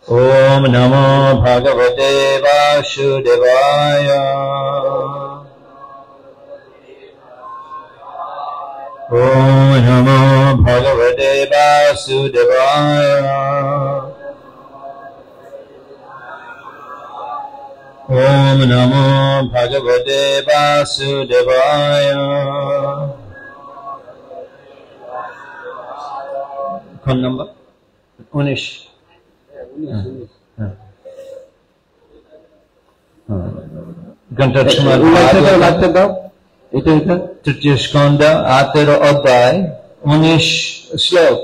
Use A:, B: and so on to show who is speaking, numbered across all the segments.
A: Om Namo Bhagavate Vasudevaya. Om Namo Bhagavate Vasudevaya. Om Namo Bhagavate Vasudevaya. Kon number 19. তৃতীয় স্কন্ধ 18 অধ্যায় 19 শ্লোক।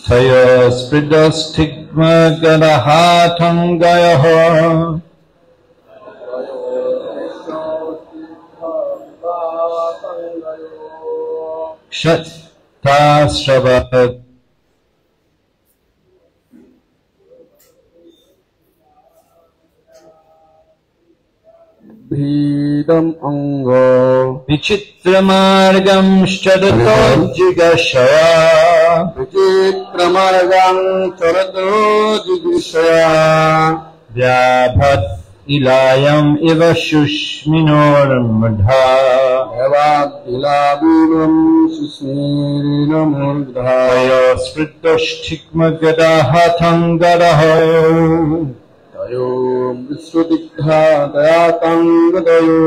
A: তয়ো স্পৃদস্তিগ্মগদহাঠঙ্গয়ঃ Kshatrashravad
B: Bhidam Anga
A: Vichitramargam Shcharato Jigashaya
B: Vichitramargam Charato Jigashaya
A: Vyabhat Ilayam Iva Shushminor Mudha
B: Vyabhat Ilayam Shushminor Mudha
A: Tayo Spritdoshtikmagadahatangadaho
B: Tayo Visrutikha Dayatangadayo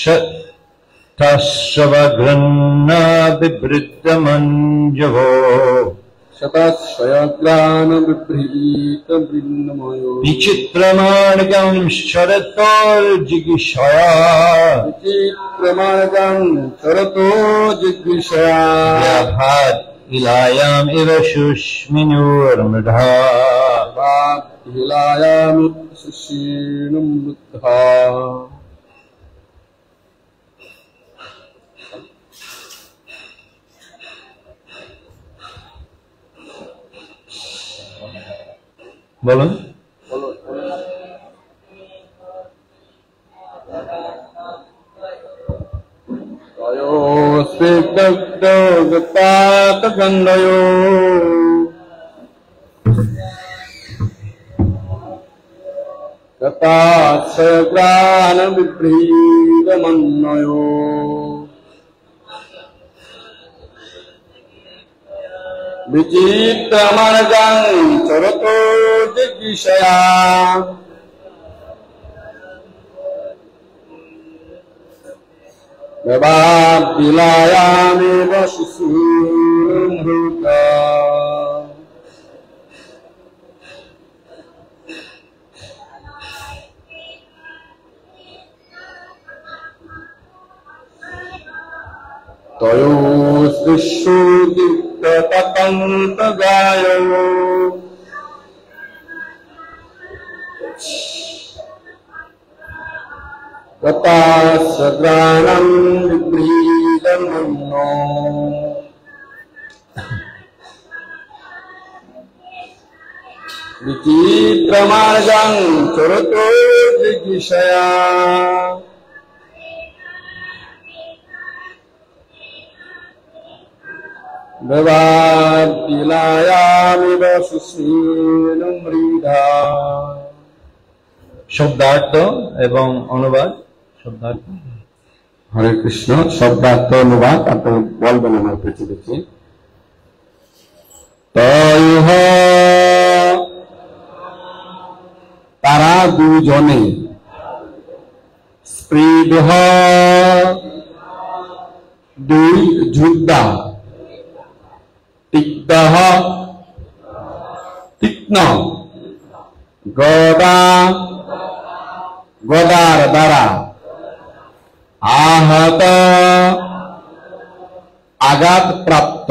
A: Shatasravagranna Vibriddamanjavo
B: Shatasvayagrana Vibhrita Vrinnamayo
A: Vichitramargam Sharator Jigishaya
B: Vichitramargam Charato Jigishaya
A: Vyabhat Ilayam Iva Shushminur Mudha
B: Vyabhat Ilayam Shushminur Mudha
A: বলুন।
B: Tayo Spigdagdo Gatagandayo Gatasagrana Vibhridamannayo Vichitramargam Charato Jigishaya Vyabhat Ilayam Iva Shushminor Mudha Tayo Srishuddhita Tatantagayo Gatasagranam Vibhridamanno Vichitramargam Charato Jigishaya Vyabhat Ilayam Iva Shushminor Mudha
A: শব্দার্থ এবং অনুবাদ। শব্দার্থ।
B: হরে কৃষ্ণ। শব্দার্থ অনুবাদ আপনি বলবেন আমার পেছনে দেখি। তয়ঃ তারা দুজনে স্পৃধঃ দুই যোদ্ধা তিক্তঃ তীক্ষ্ণ গদা গদার দ্বারা আহত আঘাতপ্রাপ্ত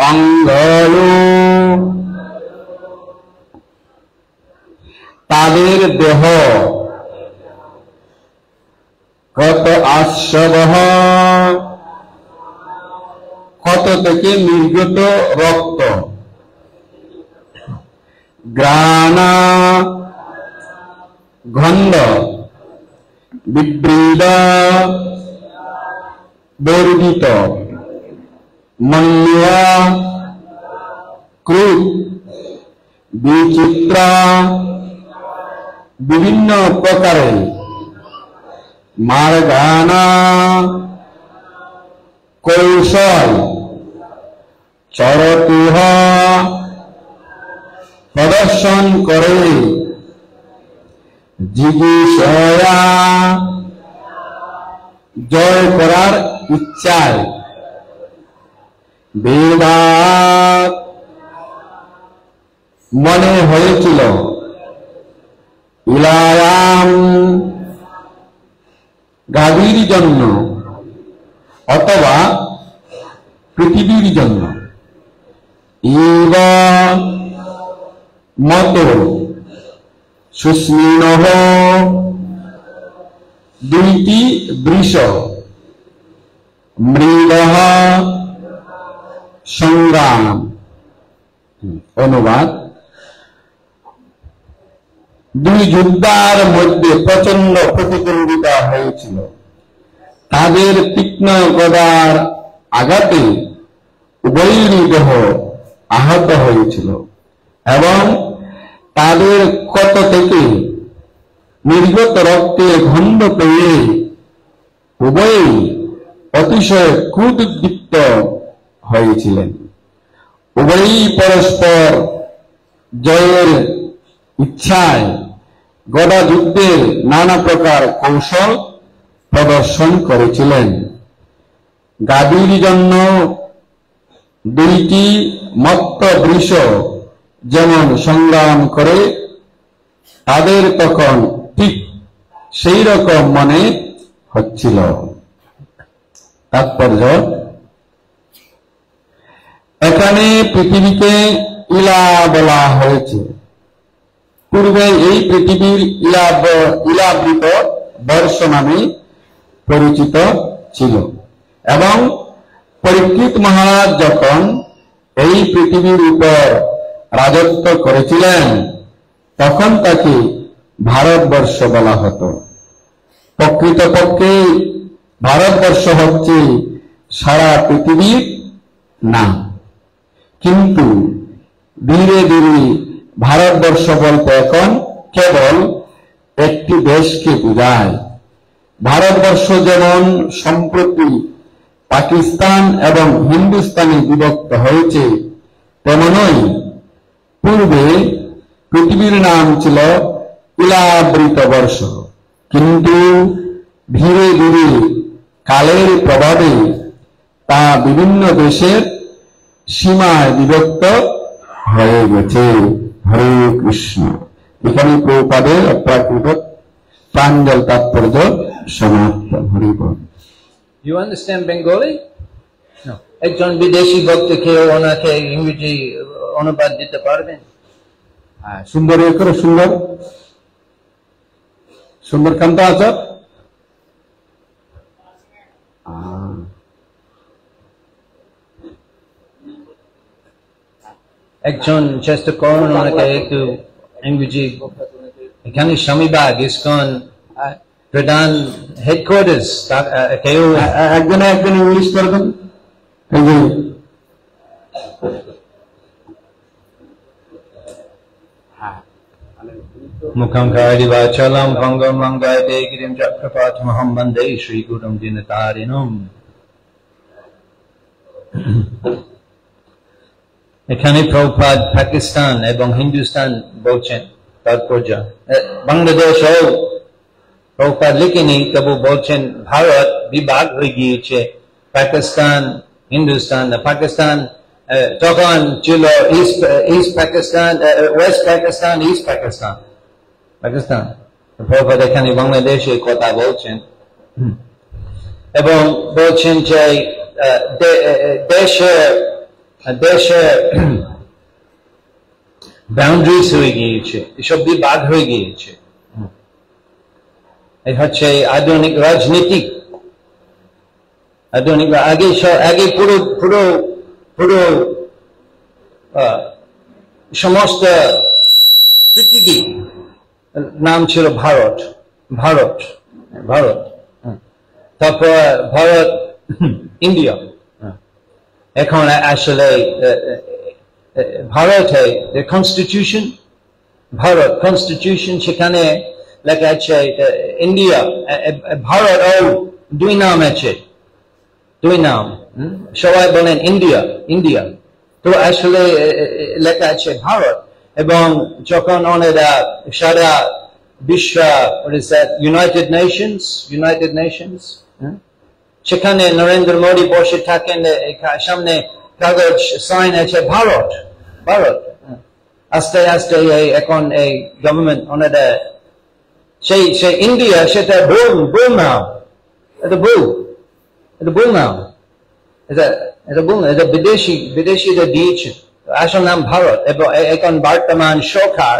B: অঙ্গয়ো তাদের দেহ কত আশ্রবহ ক্ষত থেকে নির্গত রক্ত গ্রানা গন্ধ বিবৃত বর্ধিত মল্লিয়া ক্রুদ বিচিত্র বিভিন্ন প্রকারের মার্গানা কৌশল চরতুহ প্রদর্শন করে জিজ্ঞাসা জয় করার ইচ্ছায় বেদাত মনে হয়েছিল ইলায়াম গাভীর জন্য অথবা পৃথিবীর জন্য ইব মত সুস্মিনহ দুইটি বৃষ মৃগহ সংগ্রাম। অনুবাদ: দুই যোদ্ধার মধ্যে প্রচন্ড প্রতিদ্বন্দ্বিতা হয়েছিল। তাদের তীক্ষ্ণ গদার আঘাতে উভয়েরই দেহ আহত হয়েছিল এবং তাদের ক্ষত থেকে নির্গত রক্তে গন্ধ পেয়ে উভয়েই অতিশয় ক্রোধোদ্দীপ্ত হয়েছিলেন। উভয়ই পরস্পর জয়ের ইচ্ছায় গদা যুদ্ধের নানা প্রকার কৌশল প্রদর্শন করেছিলেন। গাভীর জন্য দুইটি মত্ত বৃষ যেমন সংগ্রাম করে, তাদের তখন ঠিক সেই রকম মনে হচ্ছিল। তাৎপর্য: এখানে পৃথিবীকে ইলা বলা হয়েছে। পূর্বে এই পৃথিবীর ইলাবৃত বর্ষ নামে পরিচিত ছিল এবং পরীক্ষিত মহারাজ যখন এই পৃথিবীর উপর রাজত্ব করেছিলেন তখন তাকে ভারতবর্ষ বলা হতো। প্রকৃতপক্ষে ভারতবর্ষ হচ্ছে সারা পৃথিবীর নাম, কিন্তু ধীরে ধীরে ভারতবর্ষ বলতে এখন কেবল একটি দেশকে বোঝায়। ভারতবর্ষ যেমন সম্প্রতি পাকিস্তান এবং হিন্দুস্তানে বিভক্ত হয়েছে, তেমনই পূর্বে পৃথিবীর নাম ছিল ইলাবৃত বর্ষ, কিন্তু ধীরে ধীরে কালের প্রভাবে তা বিভিন্ন দেশের সীমায় বিভক্ত হয়ে গেছে। হরে কৃষ্ণ। এখানে প্রভুপাদের অপ্রাকৃত প্রাঞ্জল তাৎপর্য সমাপ্ত। হরি বল।
A: You understand Bengali? No. একজন বিদেশি ভক্তকে ওনাকে ইংরেজি অনুবাদ দিতে পারবেন?
B: সুন্দর করে সুন্দর সুন্দর কান্তা আছে।
A: একজন চেষ্টা করুন ওনাকে একটু ইংরেজি। এখানে স্বামীবাগ ইসকন প্রধান হেডকোয়ার্টার্স, কেউ
B: একজনে ইংলিশ করবেন।
A: মুখম কায়ি বাচালম ভঙ্গম লঙ্ঘয়তে গিরিম চক্রপাঠমহম বন্দে শ্রীগুরুম দীনতারিণম। এখানে প্রভুপাদ পাকিস্তান এবং হিন্দুস্তান বলছেন তাৎপর্য। বাংলাদেশেও প্রভুপাদ লিখেনি, তবু বলছেন ভারত বিভাগ হয়ে গিয়েছে, পাকিস্তান হিন্দুস্তান। পাকিস্তান তখন ছিল east Pakistan, West Pakistan, east Pakistan. Prabhupada এখানে বাংলাদেশে কথা বলছেন এবং বলছেন যে দেশে বাউন্ডারিজ হয়ে গিয়েছে, এসব বিভাগ হয়ে গিয়েছে। এই হচ্ছে আধুনিক রাজনীতি। আধুনিক আগে পুরো সমস্ত পৃথিবী নাম ছিল ভারত। ভারত। তারপর ভারত, ইন্ডিয়া। এখন আসলে ভারতে কনস্টিটিউশন, ভারত কনস্টিটিউশন, সেখানে লেখা আছে ইন্ডিয়া, ভারত ও দুই নাম আছে, দুই নাম, সবাই বলেন ইন্ডিয়া, ইন্ডিয়া, তো আসলে লেখা আছে ভারত। এবং যখন ওনারা সারা বিশ্ব, ইউনাইটেড নেশনস, সেখানে নরেন্দ্র মোদী বসে থাকেন, সামনে কাগজ সাইন আছে ভারত, ভারত। আস্তে আস্তে এখন এই গভর্নমেন্ট ওনারা সেই ইন্ডিয়া, সেটা ভুল নাম, এটা ভুল নাম, এটা ভুল না, এটা বিদেশিরা দিয়েছে, আসল নাম ভারত। এবং এখন বর্তমান সরকার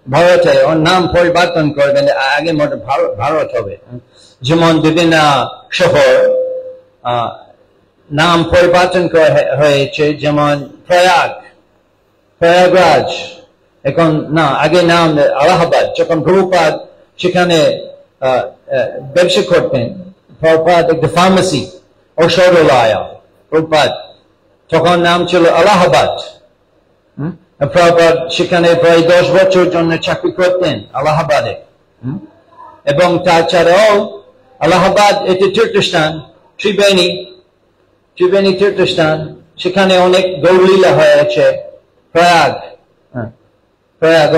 A: ভারতে ওর নাম পরিবর্তন করবেন, আগে মতো ভারত হবে। যেমন বিভিন্ন শহর নাম পরিবর্তন হয়েছে, যেমন প্রয়াগরাজ, এখন না, আগে নাম আলাহাবাদ। যখন প্রভুপাদ সেখানে ব্যবসা করতেন, প্রভুপাদ একটা ফার্মেসি, ঔষধালয়, প্রভুপাদ তখন নাম ছিল আলাহাবাদ। প্রভুপাদ সেখানে প্রায় 10 বছর জন্য চাকরি করতেন আলাহাবাদে। এবং তাছাড়াও আলাহাবাদ এটি তীর্থস্থান, ত্রিবেণী তীর্থস্থান, সেখানে অনেক গৌরলীলা হয়েছে। প্রয়াগ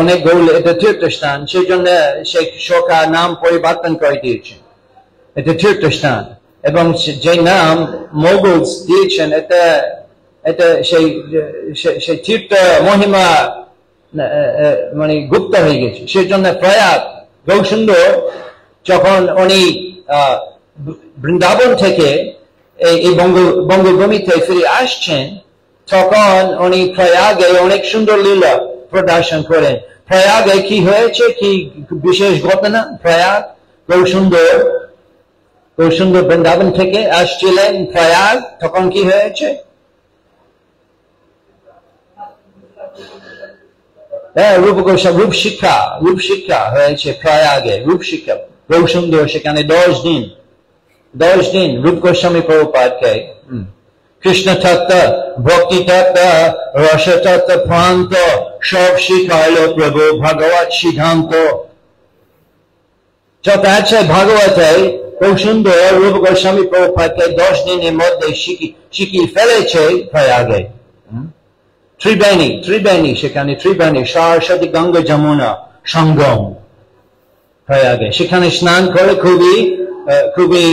A: অনেক গৌর, এটা তীর্থস্থান, সেই জন্য সেই সরকার নাম পরিবর্তন করে দিয়েছে, এটা তীর্থস্থান। এবং যে নাম মোগলস দিয়েছেন, এটা সেই তীর্থ মহিমা মানে গুপ্ত হয়ে গেছে, সেই জন্য প্রয়াগ গৌরসুন্দর যখন উনি বৃন্দাবন থেকে এই বঙ্গভূমিতে ফিরে আসছেন, তখন উনি প্রয়াগে অনেক সুন্দর লীলা প্রদর্শন করেন। প্রয়াগে কি হয়েছে, কি বিশেষ ঘটনা? প্রয়াগ গৌরসুন্দর বৃন্দাবন থেকে আসছিলেন প্রয়াগ, তখন কি হয়েছে? রূপ শিক্ষা হয়েছে প্রয়াগে, রূপ শিক্ষা। গৌরসুন্দর সেখানে 10 দিন রূপ গোস্বামী প্রভুপাদকে কৃষ্ণ তত্ত্ব, ভক্তি তত্ত্ব, রস তত্ত্ব, প্রান্ত সব শিখাইল প্রভু, ভগবত সিদ্ধান্ত যত আছে ভাগবতে। গৌরসুন্দর রূপ গোস্বামী প্রভুপাদকে 10 দিনের মধ্যে শিখিয়ে ফেলেছে প্রয়াগে। ত্রিবেণী, সেখানে ত্রিবেণী, সরস্বতী, গঙ্গা, যমুনা সঙ্গম প্রয়াগে, সেখানে স্নান করে খুবই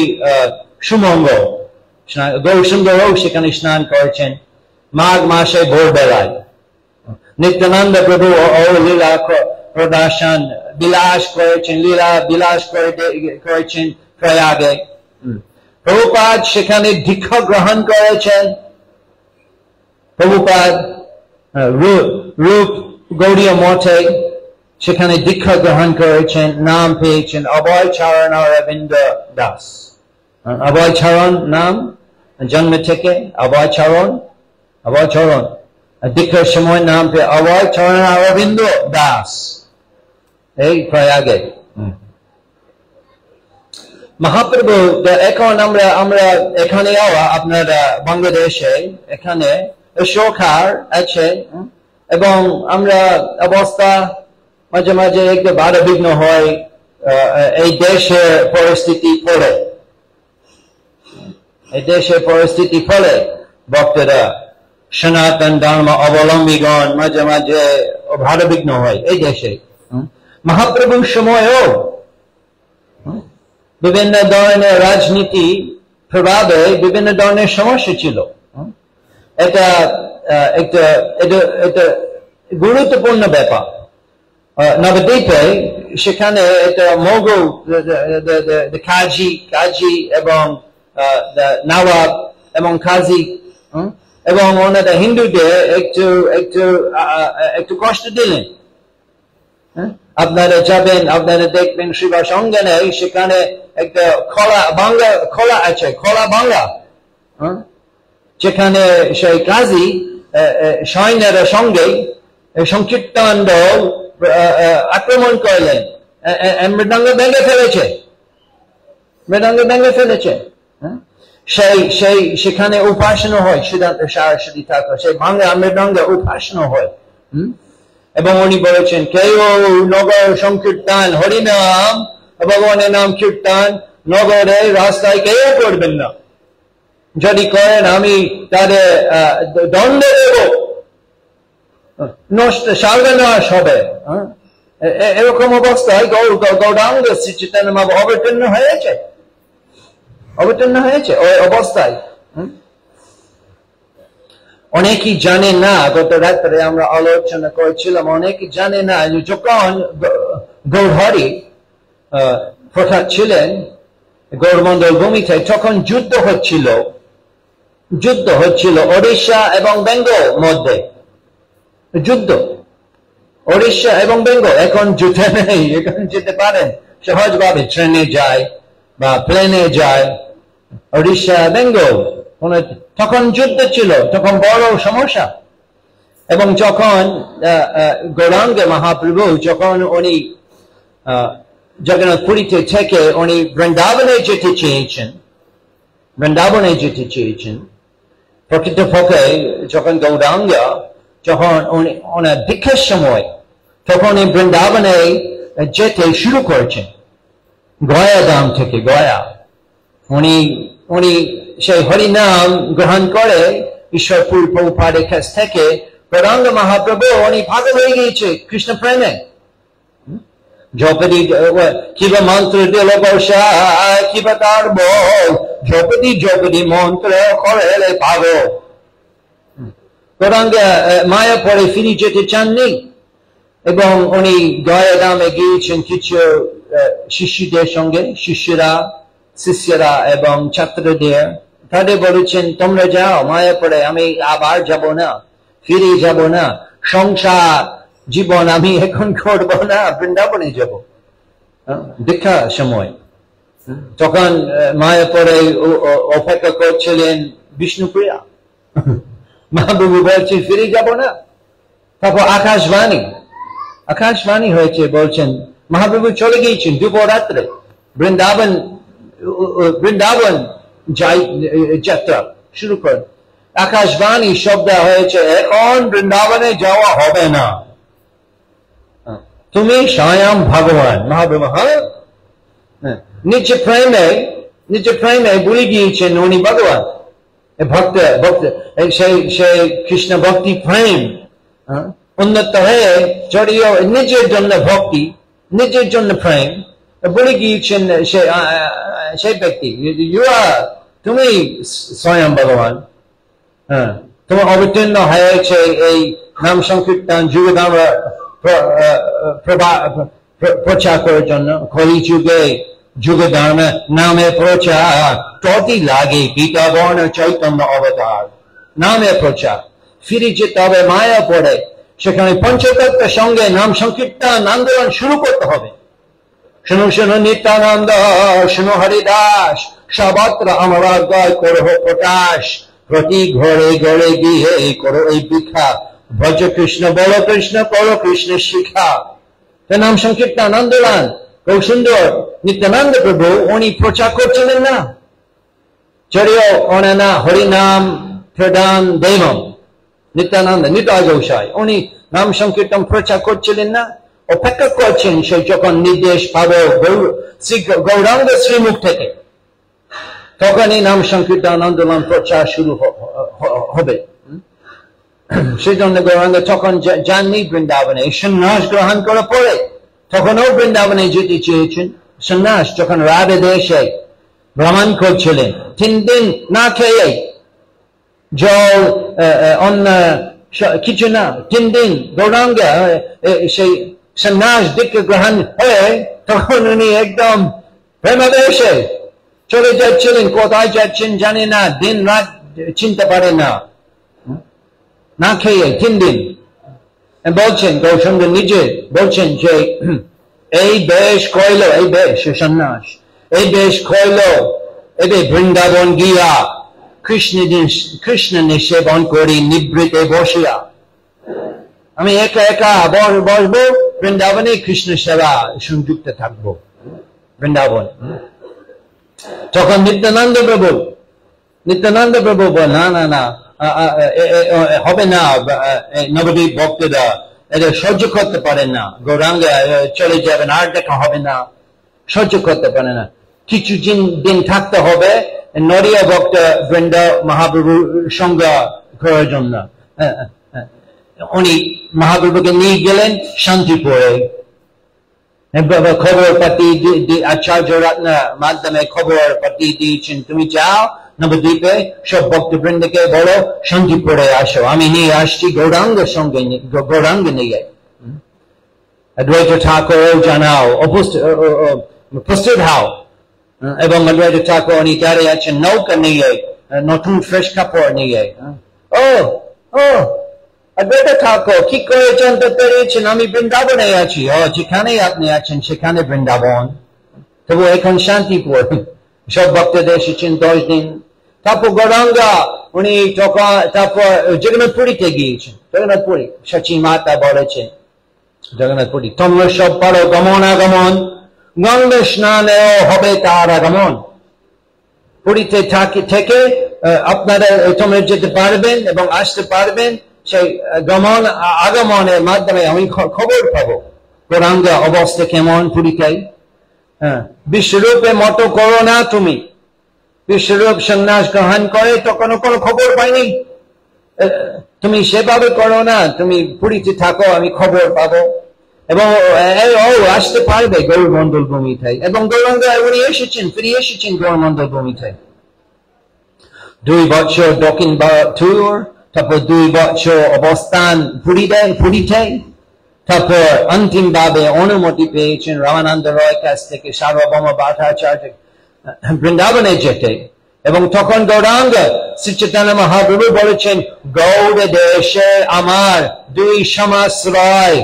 A: সুমঙ্গল। গৌরসুন্দরও সেখানে স্নান করেছেন মাঘ মাসে ভোরবেলায়। নিত্যানন্দ প্রভু ও লীলা প্রদর্শন বিলাস করেছেন প্রয়াগে। প্রভুপাদ সেখানে দীক্ষা গ্রহণ করেছেন। প্রভুপাদ রূপ গৌড়ীয় মঠে সেখানে দীক্ষা গ্রহণ করেছেন, নাম পেয়েছেন অভয় চরণ অরবিন্দ দাস। অভয় চরণ নাম, জন্ম থেকে অভয় চরণ, দীক্ষার সময় নাম পেয়ে অভয় চরণ অরবিন্দ দাস, এই প্রয়াগে। মহাপ্রভু এখন আমরা এখানে আপনার বাংলাদেশে এখানে সরকার আছে, এবং আমরা অবস্থা মাঝে মাঝে একটু বাধা বিঘ্ন হয় এই দেশের পরিস্থিতি ফলে ভক্তরা সনাতন ধর্ম অবলম্বীগণ মাঝে মাঝে বাধা বিঘ্ন হয় এই দেশে। মহাপ্রভুর সময়ও বিভিন্ন ধরনের রাজনীতি প্রভাবে বিভিন্ন ধরনের সমস্যা ছিল। এটা গুরুত্বপূর্ণ ব্যাপার। নবদ্বীপে সেখানে এটা মোগল কাজী এবং নবাব এবং কাজী এবং ওনারা হিন্দুদের একটু কষ্ট দিলেন। আপনারা যাবেন, আপনারা দেখবেন শ্রীবাস অঙ্গনে সেখানে একটা খোলা আছে, খোলা বাংলা, যেখানে সেই কাজী সৈন্যের সঙ্গে সংকীর্তন দল আক্রমণ করলেন, মৃদঙ্গ ভেঙে ফেলেছে। মৃদঙ্গ ভেঙে ফেলেছে। সেখানে উপাসনা হয় সিদ্ধান্ত সরস্বতী ঠাকুর, সেই ভাঙা মৃদঙ্গে উপাসনা হয়। এবং উনি বলেছেন কেউ নগর সংকীর্তন হরিনাম ভগবানের নাম কীর্তন নগরে রাস্তায় কেউ করবেন না, যদি করেন আমি তাদের দণ্ড দেব, নষ্ট সর্বনাশ হবে। এরকম অবস্থায় গৌরাঙ্গ শ্রী চৈতন্য মহাপ্রভু অবতীর্ণ হয়েছে ওই অবস্থায়। অনেকেই জানে না, গত রাত্রে আমরা আলোচনা করেছিলাম, অনেকে জানে না যে যখন গৌরহরি প্রধান ছিলেন গৌরমন্ডল ভূমিতে, তখন যুদ্ধ হচ্ছিল ওড়িশা এবং বেঙ্গল মধ্যে, যুদ্ধ ওড়িশা এবং বেঙ্গল। এখন যুদ্ধ নেই, এখন যেতে পারেন সহজভাবে, ট্রেনে যায় বা প্লেনে যায় ওড়িশা বেঙ্গল। তখন যুদ্ধ ছিল, তখন বড় সমস্যা। এবং যখন গৌরাঙ্গ মহাপ্রভু যখন উনি জগন্নাথ পুরীতে থেকে উনি বৃন্দাবনে যেতে চেয়েছেন, প্রকৃতপক্ষে যখন গৌরাঙ্গ যখন ওনার দীক্ষার সময় তখন এই বৃন্দাবনে যেতে শুরু করেছেন, গয়া ধাম থেকে। গয়া উনি সেই হরিনাম গ্রহণ করে ঈশ্বরপুর প্রভুপাদের কাছ থেকে। গৌরাঙ্গ মহাপ্রভু উনি পাগল হয়ে গিয়েছে কৃষ্ণ প্রেমে। কিবা মন্ত্র দিল বর্ষায়, কিবা তার বল, দ্রৌপদী মন্ত্র করে পাগল। গৌরাঙ্গ মায়া পরে ফিরে যেতে চাননি এবং উনি গয়া ধামে গিয়েছেন কিছু শিষ্যদের সঙ্গে, শিষ্যরা এবং ছাত্রদের। তাদের বলেছেন তোমরা যাও মায়া পরে, আমি আবার যাব না, ফিরে যাব না, সংসার জীবন আমি এখন করব না, বৃন্দাবনে যাব। দীক্ষা সময় তখন মায়া পরে অপেক্ষা করছিলেন বিষ্ণুপ্রিয়া। মহাপ্রভু বলছেন ফিরে যাব না। তারপর আকাশবাণী হয়েছে, বলছেন মহাপ্রভু চলে গিয়েছেন দুপুর রাত্রে বৃন্দাবন যাত্রা শুরু করেন। আকাশবাণী শব্দ হয়েছে এখন বৃন্দাবনে যাওয়া হবে না, তুমি স্বয়ং ভগবান। মহাপ্রভু নিজ প্রেমে ভুলে গিয়েছেন উনি ভগবান। ভক্ত সেই কৃষ্ণ ভক্তি প্রেম উন্নত হয়ে যদিও নিজের জন্য ভক্তি, নিজের জন্য প্রেম ভুলে গিয়েছেন সেই ব্যক্তি। তুমি স্বয়ং ভগবান। তোমার অবতীর্ণ হয়েছে এই নাম সংকীর্তন যুগে আমরা প্রচার করার জন্য। কলি যুগে ধর্ম নামে প্রচার, ততি লাগে পিতা বর্ণ চৈতন্য অবতার। নামে প্রচার, ফিরে যেতে হবে মায়া পড়ে, সেখানে পঞ্চতত্ত্বের সঙ্গে নাম সংকীর্তন আন্দোলন শুরু করতে হবে। শুনো নিত্যানন্দ, শুনো হরিদাস, সর্বত্র আমার আজ্ঞায় করো প্রকাশ। প্রতি ঘরে ঘরে গিয়ে করো এই ভিক্ষা, ভজ কৃষ্ণ বল কৃষ্ণ করো কৃষ্ণ শিক্ষা। নাম সংকীর্তন আন্দোলন খুব সুন্দর। নিত্যানন্দ প্রভু উনি প্রচার করছিলেন না, যদিও ওনার না হরিনাম প্রদান দেবম নিত্যানন্দ নিতাই গোসাই, উনি নাম সংকীর্তন প্রচার করছিলেন না, অপেক্ষা করছেন সেই যখন নির্দেশ পাবে গৌরাঙ্গ শ্রীমুখ থেকে, তখন এই নাম সংকীর্তন আন্দোলন প্রচার শুরু হবে। সেই জন্য গৌরাঙ্গ তখন যাননি বৃন্দাবনে। সন্ন্যাস গ্রহণ করার পরে তখনও বৃন্দাবনে যেতে চেয়েছেন। সন্ন্যাস যখন রাধা দেশে ভ্রমণ করছিলেন, 3 দিন না খেয়ে, জল অন্য কিছু না, 3 দিন গৌরাঙ্গ সেই সন্ন্যাস দীক্ষা গ্রহণ হয়ে তখন উনি একদম প্রেমাবেশে চলে যাচ্ছিলেন। কোথায় যাচ্ছেন জানি না, দিন রাত চিনতে পারে না খেয়ে 3 দিন। বলছেন গৌরাঙ্গ নিজে বলছেন যে এই বেশ কইল, এই বেশ সন্ন্যাস, এই বেশ কইল এবে বৃন্দাবন গিয়া কৃষ্ণ নিষেবন করি নিবৃতে বসিয়া। আমি একা একা বসবো বৃন্দাবনে, কৃষ্ণ সেবা সংযুক্ত থাকবো বৃন্দাবন। তখন নিত্যানন্দ প্রভু বল না না না হবে না, নবদ্বীপ ভক্তরা এটা সহ্য করতে পারে না, গৌরাঙ্গ চলে যাবেন আর দেখা হবে না, সহ্য করতে পারে না, কিছু দিন থাকতে হবে নড়িয়া ভক্ত বৃন্দ মহাপ্রভুর সঙ্গ করার জন্য। উনি মহাপ্রভুকে নিয়ে গেলেন শান্তিপুরে, খবর পাতি আচার্য রত্নার মাধ্যমে খবর পাতি দিয়েছেন, তুমি যাও নবদ্বীপে সব ভক্তবৃন্দকে বলো শান্তিপুরে আসো, আমি নিয়ে আসছি গৌরাঙ্গের সঙ্গে, গৌরাঙ্গ নিয়ে। অদ্বৈত ঠাকুর জানাও উপস্থিত হও, এবং অদ্বৈত ঠাকুর উনি দাঁড়িয়ে আছেন নৌকা নিয়ে, নতুন ফ্রেশ কাপড় নিয়ে। ও অদ্বৈত ঠাকুর কি করে জানতে পেরেছেন আমি বৃন্দাবনে আছি? যেখানে আপনি আছেন সেখানে বৃন্দাবন, তবু এখন শান্তিপুর। সব ভক্তদের এসেছেন 10 দিন। তারপর গৌরাঙ্গা উনি তারপর জগন্নাথপুরীতে গিয়েছেন, জগন্নাথপুরী সচী মাতা বলেছেন জগন্নাথপুরী তোমরা সব পারো গমন আগমন, গঙ্গা স্নানেও হবে তার আগমন। পুরীতে থেকে আপনারা তোমরা যেতে পারবেন এবং আসতে পারবেন, সেই গমন আগমনের মাধ্যমে আমি খবর পাবো গৌরাঙ্গা অবস্থা কেমন পুরীতে। বিশ্বরূপে মতো করো না তুমি, বিশ্বরূপ সন্ন্যাস গ্রহণ করে তখন কোনো খবর পাইনি, তুমি সেভাবে করো না, তুমি পুরীতে থাকো আমি খবর পাবো এবং আসতে পারবে গৌরমন্ডল ভূমিতে। এবং গৌরাঙ্গা উনি এসেছেন, ফিরে এসেছেন গৌরমন্ডল ভূমিতে। 2 বছর দক্ষিণ ট্যুর, তারপর 2 বছর অবস্থান পুরীতে, তারপর অন্তিম ভাবে অনুমতি পেয়েছেন রামানন্দ রয় কাছ থেকে সার্বভৌম ভট্টাচার্য বৃন্দাবনে যেতে। এবং তখন গৌরাঙ্গ শ্রী চৈতন্য মহাপ্রভু বলেছেন গৌড় দেশে আমার 2 সমাশ্রয়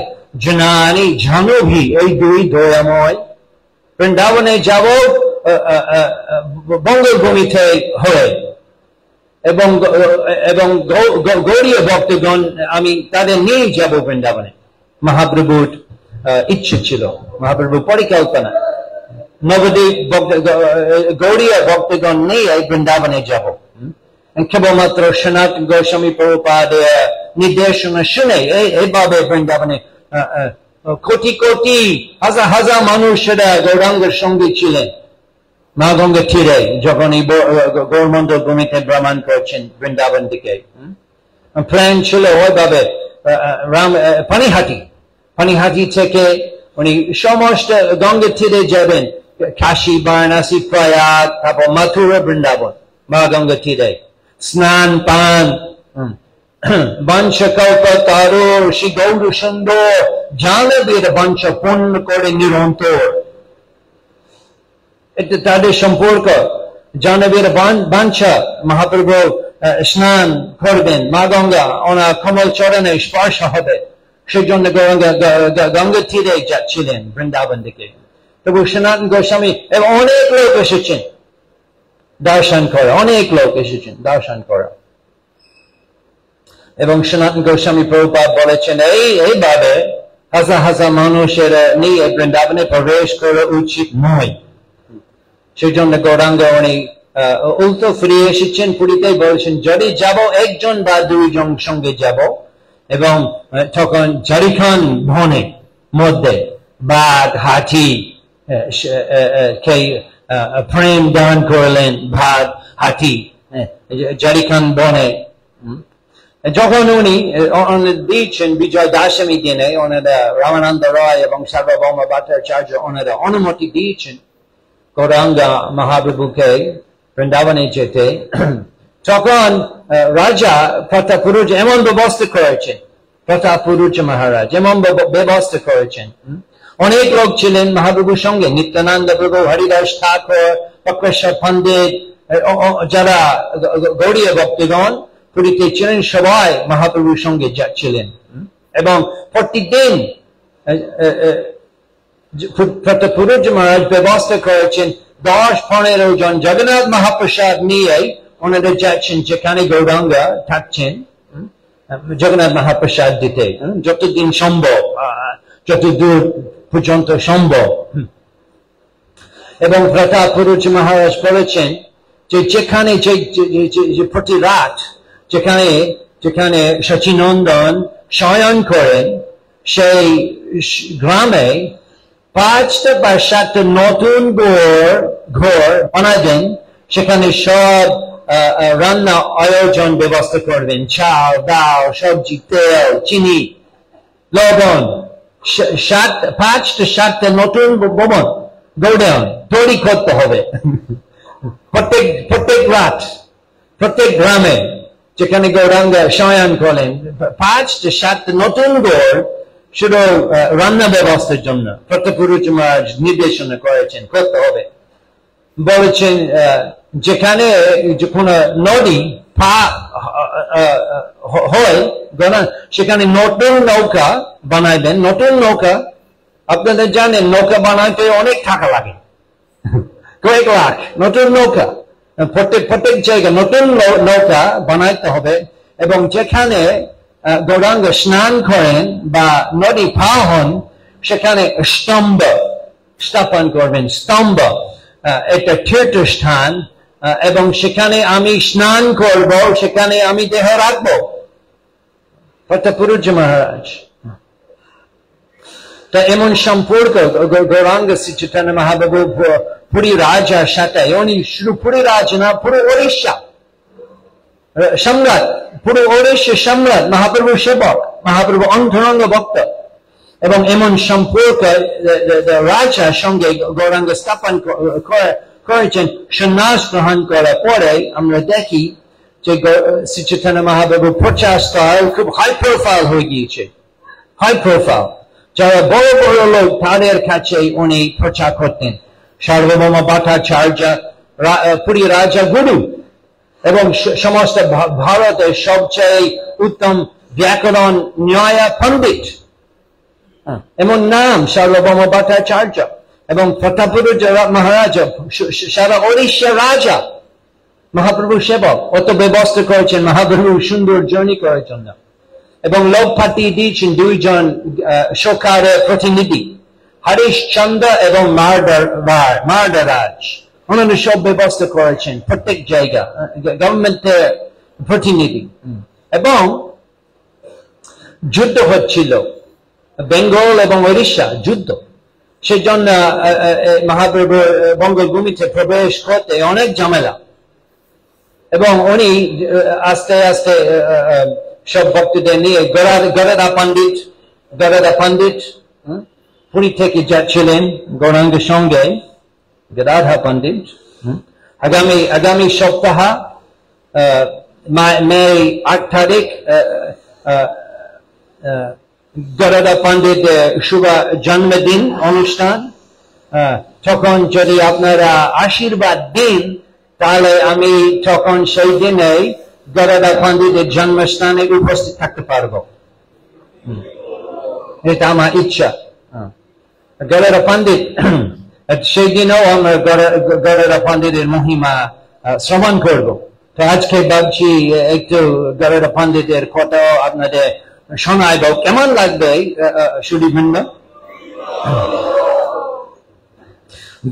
A: জনানি জাহ্নবী, এই 2 দয়াময়। বৃন্দাবনে যাব বঙ্গভূমিতে হয়ে, এবং গৌড়ীয় ভক্তগণ আমি তাদের নিয়ে যাব বৃন্দাবনে। মহাপ্রভুর ইচ্ছে ছিল, মহাপ্রভুর পরিকল্পনা নবদ্বীপ গৌড়ীয় ভক্তগণ নিয়ে বৃন্দাবনে যাব। কেবলমাত্র সনাতন গোস্বামী প্রভুপাদের নির্দেশনা শুনে এইভাবে বৃন্দাবনে কোটি কোটি হাজার হাজার মানুষেরা গৌরাঙ্গের সঙ্গে ছিলেন মা গঙ্গা তীরে, যখন এই গৌরমন্ডল ভূমিতে ভ্রমণ করছেন বৃন্দাবন দিকে। প্ল্যান ছিল ওইভাবে পানিহাটি থেকে উনি সমস্ত গঙ্গা তীরে যাবেন, কাশী বারাণসী প্রয়াগ, তারপর মথুরা বৃন্দাবন, মা গঙ্গা তীরে স্নান পান বংশ কল্পতারো শ্রী গৌর সুন্দর জানবীর বংশ পূর্ণ করে নিরন্তর। এটা তাদের সম্পর্ক, জানবীর বাঞ্ছা। মহাপ্রভু স্নান করবেন, মা গঙ্গা ওনার কমল চরণে স্পর্শ হবে, সেই জন্য গঙ্গা তীরে যাচ্ছিলেন বৃন্দাবন দিকে। তবু সনাতন গোস্বামী এবং অনেক লোক এসেছেন দর্শন করা, অনেক লোক এসেছেন দর্শন করা। এবং সনাতন গোস্বামী প্রভুপাদ বলেছেন এইভাবে হাজার হাজার মানুষের নিয়ে বৃন্দাবনে প্রবেশ করা উচিত নয়। সেই জন্য গৌরাঙ্গ উনি উল্টো ফিরে এসেছেন পুরীতে, বলেছেন যদি যাব 1 জন বা 2 জন সঙ্গে যাব। এবং তখন ঝাড়িখান বনের মধ্যে বাঘ হাতি কে প্রেম দান করলেন, বাঘ হাতি ঝাড়িখান বনে। যখন উনি দিয়েছেন বিজয় দশমী দিনে ওনারা রামানন্দ রায় এবং সার্বভৌম ভট্টাচার্য ওনারা অনুমতি দিয়েছেন গৌরাঙ্গা মহাপ্রভুকে বৃন্দাবনে যেতে, তখন রাজা প্রতাপুরুজ এমন ব্যবস্থা করেছেন, প্রতাপুরুজ মহারাজ এমন ব্যবস্থা করেছেন। অনেক লোক ছিলেন মহাপ্রভুর সঙ্গে, নিত্যানন্দ প্রভু, হরিদাস ঠাকুর, প্রকাশ্বর পণ্ডিত, যারা গৌড়ীয় ভক্তগণ পুরীতে ছিলেন, সবাই মহাপ্রভুর সঙ্গে যাচ্ছিলেন। এবং প্রতিদিন প্রতাপুরুজ মহারাজ ব্যবস্থা করেছেন 10-15 জন জগন্নাথ মহাপ্রসাদ নিয়ে ওনারা যাচ্ছেন যেখানে গৌরাঙ্গা থাকছেন, জগন্নাথ মহাপ্রসাদ দিতে যতদিন সম্ভব, যত দূর পর্যন্ত সম্ভব। এবং প্রতাপপুরুষ মহারাজ বলেছেন যে যেখানে যে প্রতি রাত যেখানে সচিনন্দন শয়ন করেন সেই গ্রামে 5টা বা 7টা নতুন ঘর বানাবেন, সেখানে সব রান্না আয়োজন ব্যবস্থা করবেন, চাল ডাল সবজি তেল চিনি লবণ, 5টা 7টা নতুন ভবন গোডাউন তৈরি করতে হবে প্রত্যেক রাত প্রত্যেক গ্রামে যেখানে গৌরাঙ্গ শয়ন করেন 5টা 7টা নতুন ঘর শুধু রান্না ব্যবস্থার জন্য প্রতাপপুরুষ মহারাজ নির্দেশনা করেছেন করতে হবে। বলেছেন যেখানে কোনো নদী হয় সেখানে নতুন নৌকা বানাইবেন। নতুন নৌকা আপনাদের জানেন নৌকা বানাইতে অনেক টাকা লাগে, কয়েক লাখ। নতুন নৌকা প্রত্যেক জায়গায় নতুন নৌকা বানাইতে হবে এবং যেখানে গৌরাঙ্গ স্নান করেন বা নদী পার হন সেখানে স্তম্ভ স্থাপন করবেন। স্তম্ভ এটা তীর্থস্থান এবং সেখানে আমি স্নান করব, সেখানে আমি দেহ রাখবো। প্রতাপপুরুষ মহারাজ তা এমন সম্পর্ক গৌরাঙ্গ শ্রী চৈতন্য মহাপ্রভু পুরী রাজার সাথে, উনি শুধু পুরী রাজা না, পুরো ওড়িশা সম্রাট, পুরো ওড়িশা সম্রাট, মহাপ্রভু সেবক, মহাপ্রভু অন্তরঙ্গ ভক্ত। এবং এমন সম্পর্ক রাজার সঙ্গে গৌরাঙ্গ স্থাপন করেছেন। সন্ন্যাস গ্রহণ করার পরে আমরা দেখি যে শ্রী চৈতন্য মহাপ্রভু প্রচার স্থল খুব হাই প্রোফাইল হয়ে গিয়েছে। হাই প্রোফাইল, যারা বড় বড় লোক তাদের কাছে উনি প্রচার করতেন। সার্বভৌম ভট্টাচার্য পুরী রাজা গুরু এবং সমস্ত ভারতের সবচেয়ে উত্তম ব্যাকরণ ন্যায় পণ্ডিত, এমন নাম সার্বভৌম ভট্টাচার্য। এবং প্রতাপপুরুষ মহারাজ সারা ওড়িশা রাজা, মহাপ্রভু সেবক, অত ব্যবস্থা করেছেন মহাপ্রভু সুন্দর জার্নি করার জন্য। এবং লোক পাঠিয়ে দিয়েছেন 2 জন সরকারের প্রতিনিধি, হরিশচন্দ্র এবং মার্ডারাজ। ওনারা সব ব্যবস্থা করেছেন প্রত্যেক জায়গা, গভর্নমেন্টের প্রতিনিধি। এবং যুদ্ধ হচ্ছিল বেঙ্গল এবং ওড়িশা যুদ্ধ, সেজন্য মহাপ্রভু বঙ্গভূমিতে প্রবেশ করতে অনেক ঝামেলা। এবং উনি আস্তে আস্তে সব ভক্তদের নিয়ে গদাধর পণ্ডিত পুরী থেকে যাচ্ছিলেন গৌরাঙ্গের সঙ্গে। গদাধর পণ্ডিত আগামী সপ্তাহ মে 8 তারিখ গদাধর পণ্ডিত শুভ জন্মদিন অনুষ্ঠান। তখন যদি আপনারা আশীর্বাদ দিন তাহলে আমি তখন সেই দিনে গদাধর পণ্ডিতের জন্মস্থানে উপস্থিত থাকতে পারবো। এটা আমার ইচ্ছা। গদাধর পণ্ডিত সেই দিনও আমরা গদাধর পণ্ডিতের মহিমা শ্রবণ করবো। তো আজকে ভাবছি একটু গদাধর পণ্ডিতের কথা আপনাদের শোনাইব, কেমন লাগবে শুধু ভিন্ন।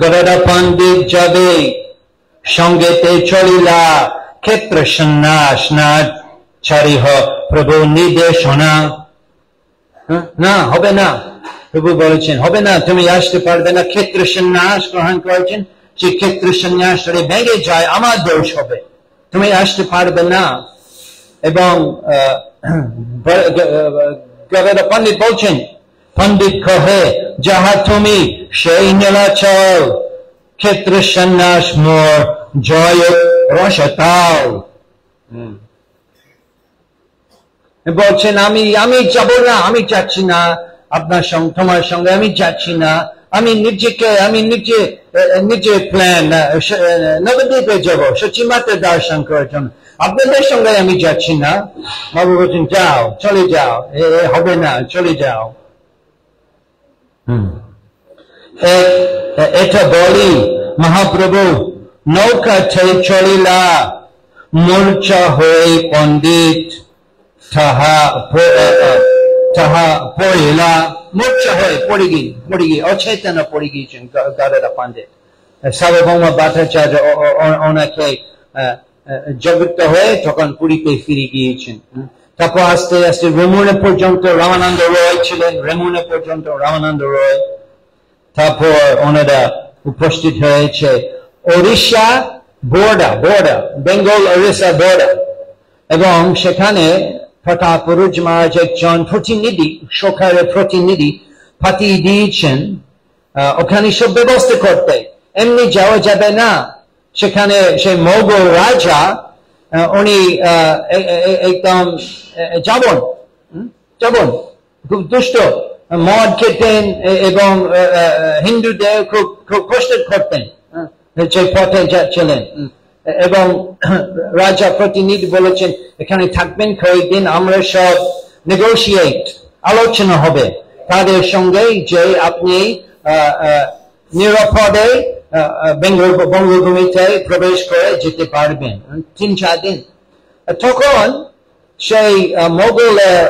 A: গদাধর পণ্ডিত যাবে সঙ্গেতে চলিলা, ক্ষেত্র সন্ন্যাস না ছাড়িহ প্রভু নির্দেশনা। না, হবে না। প্রভু বলেছেন হবে না, তুমি আসতে পারবে না। ক্ষেত্র সন্ন্যাস গ্রহণ করেছেন, সেই ক্ষেত্র সন্ন্যাস ভেঙে যায়, আমার দোষ হবে, তুমি আসতে পারবে না। এবং গদাধর পণ্ডিত বলছেন, পণ্ডিত কহে যাহা তুমি সেই নীলাচল, ক্ষেত্র সন্ন্যাস মোর জয় রসতাল। বলছেন আমি যাব না, আমি যাচ্ছি না আপনার সঙ্গে, তোমার সঙ্গে আমি যাচ্ছি না। আমি নিজে প্ল্যান নবদ্বীপে যাব সচিমাতা দর্শন করার জন্য, আপনাদের সঙ্গে আমি যাচ্ছি না। বাবু বলছেন যাও, চলে যাও, হবে না, চলে যাও। এটা বলি মহাপ্রভু নৌকাতে চলিলা, মূর্ছা হয়ে পণ্ডিত তাহা পড়িলা। মূর্ছা হয়ে পড়ে গিয়ে অচেতন পড়ে গিয়েছেন গদাধর পণ্ডিত। সার্বভৌম ভট্টাচার্য ওনাকে জগৎ হয়ে তখন পুরীতে ফিরে গিয়েছেন। তারপর আস্তে আস্তে রেমুনে পর্যন্ত রামানন্দ রয় ছিলেন, রেমুনে পর্যন্ত রামানন্দ রয়। তারপর ওনারা উপস্থিত হয়েছে ওড়িশা বর্ডার, বেঙ্গল ওড়িশা বর্ডার, এবং সেখানে প্রতাপরুজ মহারাজ একজন প্রতিনিধি, সরকারের প্রতিনিধি পাঠিয়ে দিয়েছেন ওখানে সব ব্যবস্থা করতে। এমনি যাওয়া যাবে না, সেখানে সেই মোগল রাজা উনি একদম যাবন খুব দুষ্ট, মদ খেতেন এবং হিন্দুদের খুব কষ্ট করতেন যে পথে যাচ্ছিলেন। এবং রাজা প্রতিনিধি বলেছেন এখানে থাকবেন কয়েকদিন, আমরা সব নেগোশিয়েট, আলোচনা হবে তাদের সঙ্গে যে আপনি নিরাপদে বঙ্গভূমিতে প্রবেশ করে যেতে পারবেন 3-4 দিন। তখন সেই মোগলের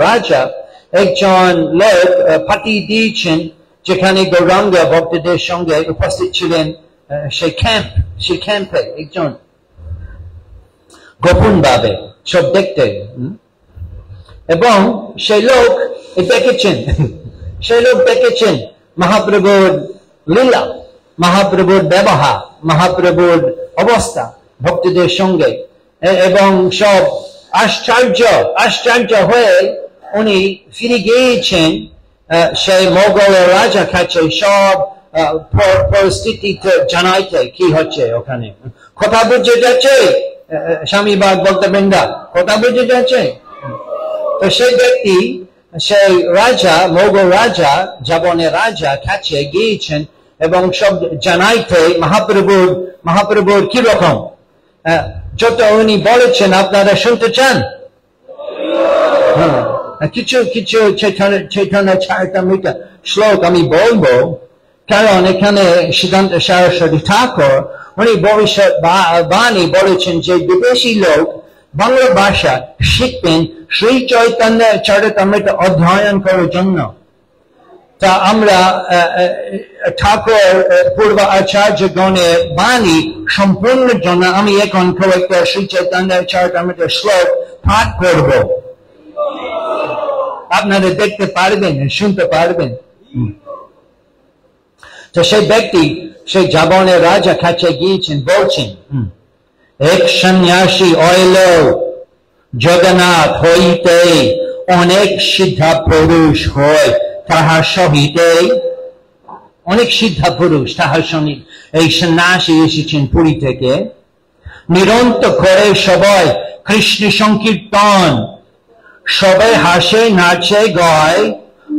A: রাজা একজন লোক পাঠিয়ে দিয়েছেন যেখানে গৌরাঙ্গ ভক্তদের সঙ্গে উপস্থিত ছিলেন সেই ক্যাম্পে একজন গোপন ভাবে সব দেখতে, এবং সেই লোক দেখেছেন মহাপ্রভুর লীলা, মহাপ্রভুর ব্যবহার, মহাপ্রভুর অবস্থা ভক্তদের সঙ্গে, এবং সব আশ্চর্য হয়ে উনি ফিরে গিয়েছেন সেই মোগলের রাজা কাছে সব পরিস্থিতি জানাইতে কি হচ্ছে ওখানে। কথা বুঝে যাচ্ছে স্বামী বাগ ভক্তবৃন্দা, কথা বুঝে যাচ্ছে? তো সেই ব্যক্তি, সেই রাজা, মোগল রাজা, জাবনের রাজা কাছে গিয়েছেন এবং সব জানাইতে মহাপ্রভুর কিরকম যত উনি বলেছেন আপনারা শুনতে চান? কিছু চৈতন্য চরিতামৃত শ্লোক আমি বলবো, কারণ এখানে সিদ্ধান্ত সরস্বতী ঠাকুর উনি ভবিষ্যৎ বাণী বলেছেন যে বিদেশি লোক বাংলা ভাষা শিখবেন শ্রী চৈতন্য চরিতামৃত অধ্যয়ন করার জন্য। তা আমরা ঠাকুর পূর্ব আচার্য গণের বাণী সম্পূর্ণ জন্য আমি এখন কয়েকটা শ্রী চৈতন্য চরিতামৃত শ্লোক পাঠ করব, আপনারা দেখতে পারবেন, শুনতে পারবেন। তো সেই ব্যক্তি সেই জাবনের রাজা কাছে গিয়েছেন, বলছেন এক সন্ন্যাসী অইল জগন্নাথ হইতে অনেক সিদ্ধা পুরুষ হয় তাহার সহিতে, অনেক সিদ্ধা পুরুষ তাহার সঙ্গে। এই সন্ন্যাসী এসেছেন পুরী থেকে, নিরন্তর করে সবাই কৃষ্ণ সংকীর্তন, সবাই হাসে নাচে গায়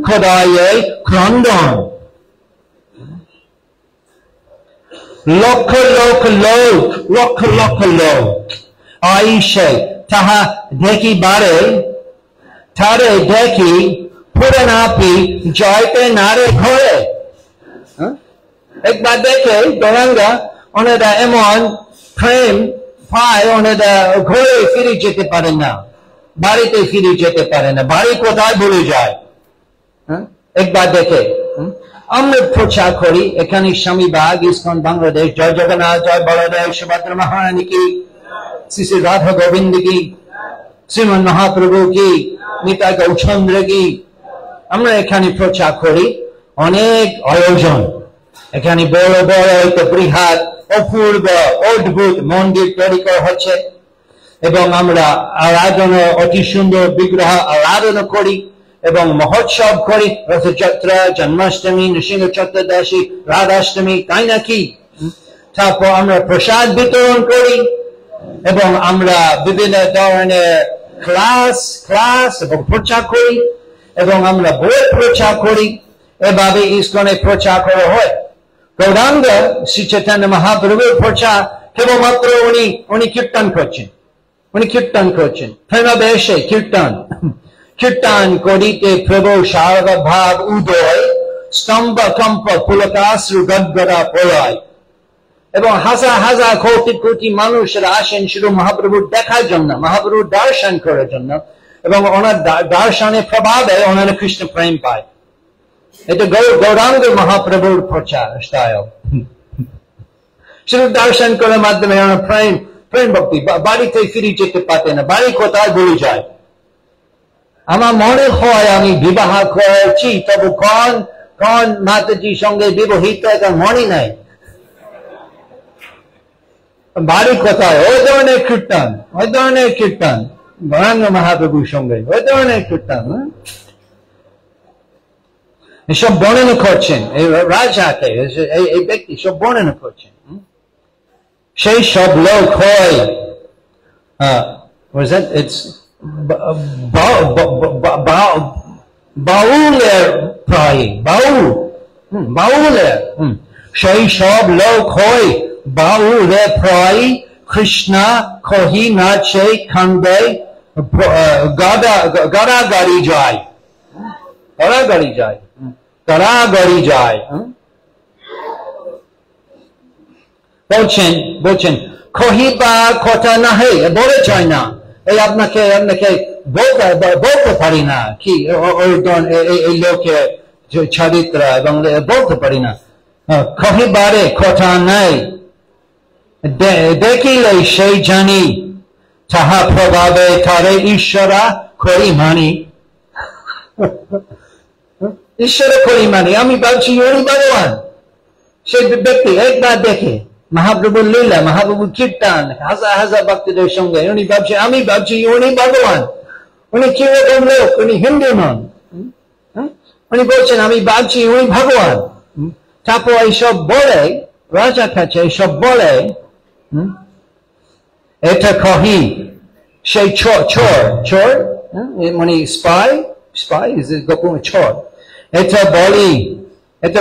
A: খোদায়ে ক্রন্দন, লক্ষ লক্ষ লোক আইসে তাহা দেখিবারে, তারে দেখি পুরানাপি জয়তে নারে ঘরে। একবার দেখে গৌরাঙ্গা ওনারা এমন প্রেম পায়, ওনারা ঘরে ফিরে যেতে পারেন না, বাড়িতে ফিরে যেতে পারে না, বাড়ি কোথায় ভুলে যায় একবার দেখে। আমরা প্রচার করি এখানে স্বামী বাগ ইসকন বাংলাদেশ, জয় জগন্নাথ, জয় বলদেব সুভদ্রা মহারানী কি, শ্রী শ্রী রাধা গোবিন্দ কি, শ্রীমন মহাপ্রভু কি, নিতা গৌচন্দ্র কি। আমরা এখানে প্রচার করি, অনেক আয়োজন, এখানে বড় বড় বৃহৎ অপূর্ব অদ্ভুত মন্দির তৈরি করা হচ্ছে, এবং আমরা আরাধনা, অতি সুন্দর বিগ্রহ আরাধনা করি এবং মহোৎসব করি, রথযাত্রা, জন্মাষ্টমী, নৃসিংহ চতুর্দশী, রাধাষ্টমী, তাই নাকি? তারপর আমরা প্রসাদ বিতরণ করি এবং আমরা বিভিন্ন ধরনের ক্লাস এবং প্রচার করি, এবং আমরা বই প্রচার করি। এভাবে ইসকনে প্রচার করা হয়। গৌরাঙ্গ শ্রী চৈতন্য মহাপ্রভুর প্রচার কেবলমাত্র উনি কীর্তন করছেন, প্রেমাবেশে কীর্তন করিতে প্রভু সার্বভাব উদয়, স্তম্ভ কম্প পুলকাশ্রু গদ্গদা প্রলয়, এবং হাজার হাজার কোটি কোটি মানুষেরা আসেন শুধু মহাপ্রভুর দেখার জন্য, মহাপ্রভুর দর্শন করার জন্য, এবং ওনার দর্শনের প্রভাবে ওনারা কৃষ্ণ প্রেম পায়। এটা গৌরাঙ্গ মহাপ্রভুর প্রচার স্টাইল। শুধু দর্শন করার মাধ্যমে প্রেম ভক্তি, বাড়িতে ফিরে যেতে পারতে না, বাড়ি কোথায় ভুলে যায়। আমার মনে হয় আমি বিবাহ করেছি, তবু কোন মাতাজির সঙ্গে বিবাহিত এটা মনে নাই, বাড়ি কোথায়, ওই ধরনের কীর্তন গৌরাঙ্গ মহাপ্রভুর সঙ্গে ওই ধরনের কীর্তন। এসব বর্ণনা করছেন এই রাজাকে, এই ব্যক্তি সব বর্ণনা করছেন। সেই সব লোক হয় বাউলের প্রায় বাউলের সেই সব লোক হয় বাউলের প্রায় কৃষ্ণ কহি নাচে কান্দে গাড়াগাড়ি যায়। বলছেন কহিবা কথা না হে বলে চাই না, এই আপনাকে বলতে পারি না কি এই লোকের চরিত্র এবং বলতে পারি না, কহিবারে কথা নাই, দেখিলে সেই জানি, তাহা প্রভাবে তারে ঈশ্বরা করি মানি। ঈশ্বর করি মানি, আমি ভাবছি উনি ভগবান। সেই ব্যক্তি একবার দেখে মহাপ্রভুর লীলা, মহাপ্রভুর কীর্তন, হাজার ভক্তদের সঙ্গে আমি ভাবছি উনি ভগবান। উনি কিরকম লোক, উনি হিন্দু নন। উনি বলছেন আমি ভাবছি উনি ভগবান। তারপর এইসব বলে, রাজার কাছে এইসব বলে, এটা কহি সেই চোর মানে স্পাই গোপন চোর, এটা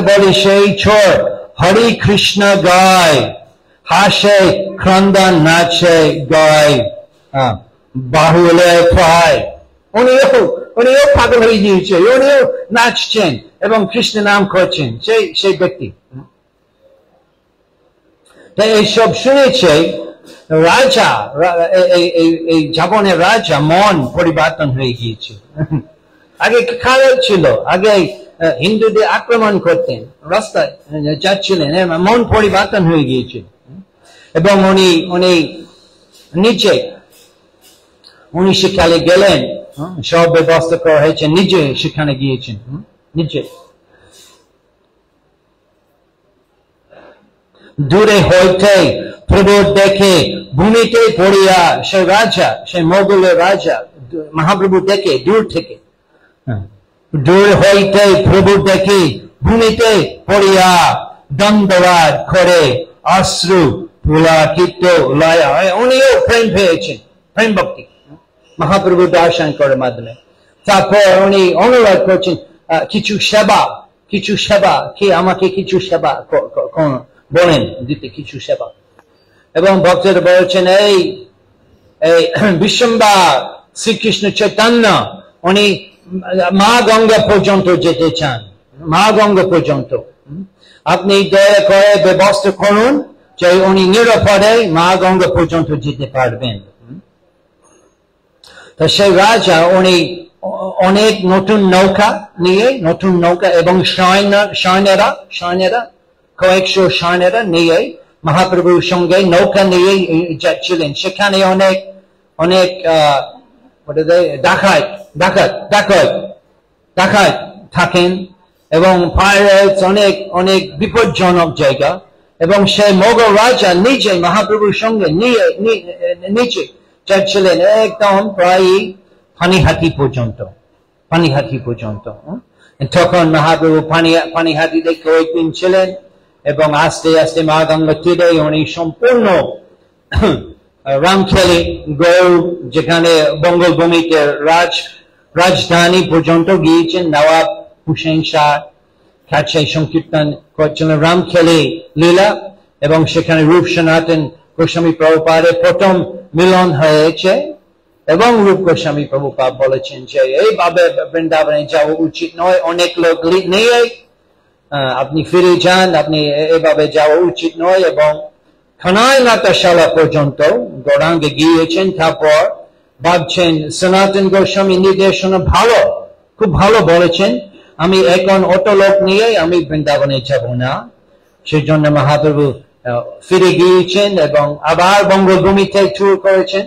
A: বলি সেই চোর হরি কৃষ্ণ গায়, হাসে ক্রন্দন নাচে গায়, বাহুলে প্রায়। উনিও পাগল হয়ে গিয়েছে, উনিও নাচছেন এবং কৃষ্ণ নাম করছেন, সেই ব্যক্তি। তাই এইসব শুনেছে রাজা, এই জাপানের রাজা মন পরিবর্তন হয়ে গিয়েছে। আগে খারাপ ছিল, আগে হিন্দুদের আক্রমণ করতেন, রাস্তায় যাচ্ছিলেন, মন পরিবর্তন হয়ে গিয়েছে। এবং উনি সেখানে গেলেন, সব ব্যবস্থা করা হয়েছে, নিজে সেখানে গিয়েছেন, নিজে। দূরে হইতে প্রভু দেখে ভূমিতে পড়িয়া, সেই রাজা, সেই মোগলের রাজা মহাপ্রভু দেখে দূর থেকে, দূর হইতে প্রভু দেখে ভূমিতে পড়িয়া দণ্ডবাদ করে অশ্রু পুলাকিত লয়া। উনিও প্রেম পেয়েছেন, প্রেম ভক্তি মহাপ্রভু দর্শন করার মাধ্যমে। তারপর উনি অনুরোধ করছেন কিছু সেবা, কি আমাকে কিছু সেবা বলেন দিতে, কিছু সেবা। এবং ভক্তরা বলছেন এই বিশ্বম্বর শ্রীকৃষ্ণ চৈতন্য উনি মা গঙ্গা পর্যন্ত যেতে চান, মা গঙ্গা পর্যন্ত। আপনি দয়া করে ব্যবস্থা করুন যে উনি নিরাপদে মা গঙ্গা পর্যন্ত যেতে পারবেন। তো সেই রাজা উনি অনেক নতুন নৌকা এবং সৈন্যরা কয়েকশো সৈন্যরা নিয়ে মহাপ্রভুর সঙ্গে নৌকা নিয়ে যাচ্ছিলেন। সেখানে অনেক ডাকাত থাকেন এবং পাইরেটস, অনেক বিপজ্জনক জায়গা। এবং সেই মোগল রাজা নিজে মহাপ্রভুর সঙ্গে নিচে যাচ্ছিলেন একদম প্রায় পানিহাটি পর্যন্ত। তখন মহাপ্রভু পানিহাটিতে কয়েকদিন ছিলেন এবং আস্তে আস্তে মা গঙ্গা তীরে উনি সম্পূর্ণ রামখেলি গৌড়, যেখানে বঙ্গভূমিতে রাজধানী পর্যন্ত গিয়েছেন। নবাব হুসেন শাহ কাছে সংকীর্তন করছিলেন রামখেলি লীলা, এবং সেখানে রূপ সনাতন গোস্বামী প্রভুপাদের প্রথম মিলন হয়েছে। এবং রূপ গোস্বামী প্রভুপাদ বলেছেন যে এইভাবে বৃন্দাবনে যাওয়া উচিত নয়, অনেক লোক নিয়ে আপনি ফিরে যান, আপনি এভাবে যাওয়া উচিত নয়। এবং খানায় নাট্যশালা পর্যন্ত গৌরাঙ্গে গিয়েছেন। তারপর ভাবছেন সনাতন গোস্বামী নির্দেশনা খুব ভালো বলেছেন, আমি এখন অত লোক নিয়ে আমি বৃন্দাবনে যাব না। সেই জন্য মহাপ্রভু ফিরে গিয়েছেন এবং আবার বঙ্গভূমিতে ট্যুর করেছেন